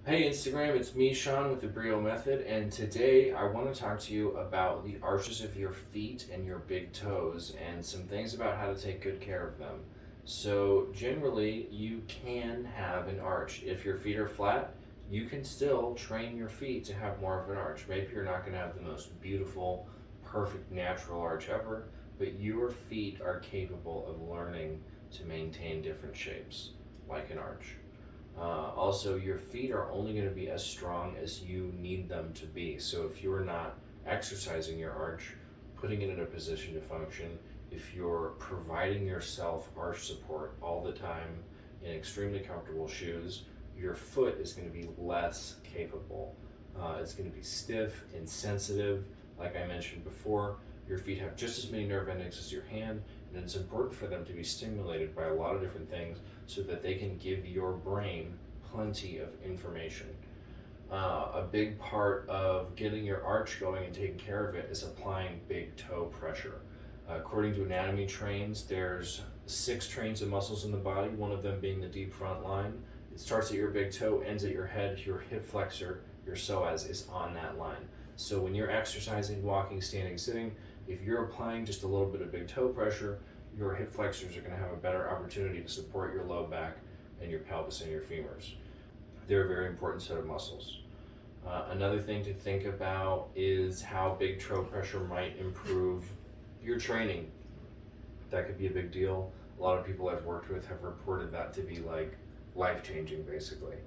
Hey Instagram, it's me, Sean, with the Brio Method, and today I want to talk to you about the arches of your feet and your big toes and some things about how to take good care of them. So, generally, you can have an arch. If your feet are flat, you can still train your feet to have more of an arch. Maybe you're not going to have the most beautiful, perfect, natural arch ever, but your feet are capable of learning to maintain different shapes, like an arch. Also, your feet are only going to be as strong as you need them to be. So, if you're not exercising your arch, putting it in a position to function, if you're providing yourself arch support all the time in extremely comfortable shoes, your foot is going to be less capable. It's going to be stiff, insensitive. Like I mentioned before, your feet have just as many nerve endings as your hand, and it's important for them to be stimulated by a lot of different things so that they can give your brain plenty of information. A big part of getting your arch going and taking care of it is applying big toe pressure. According to anatomy trains, there's 6 trains of muscles in the body, one of them being the deep front line. It starts at your big toe, ends at your head. Your hip flexor, your psoas, is on that line. So when you're exercising, walking, standing, sitting, if you're applying just a little bit of big toe pressure, your hip flexors are going to have a better opportunity to support your low back and your pelvis and your femurs. They're a very important set of muscles. Another thing to think about is how big toe pressure might improve your training. That could be a big deal. A lot of people I've worked with have reported that to be like life changing, basically.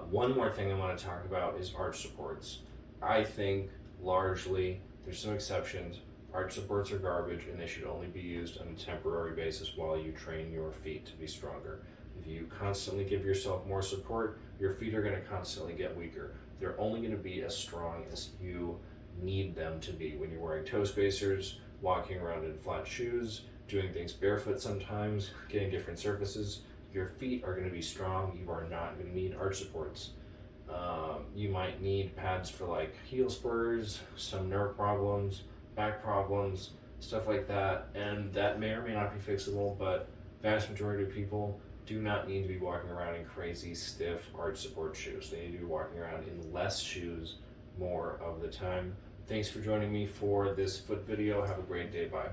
One more thing I want to talk about is arch supports. I think largely, there's some exceptions, arch supports are garbage and they should only be used on a temporary basis while you train your feet to be stronger. If you constantly give yourself more support, your feet are going to constantly get weaker. They're only going to be as strong as you need them to be when you're wearing toe spacers, walking around in flat shoes, doing things barefoot sometimes, getting different surfaces. Your feet are going to be strong. You are not going to need arch supports. You might need pads for like heel spurs, some nerve problems, back problems, stuff like that. And that may or may not be fixable, but vast majority of people do not need to be walking around in crazy stiff arch support shoes. They need to be walking around in less shoes more of the time. Thanks for joining me for this foot video. Have a great day. Bye.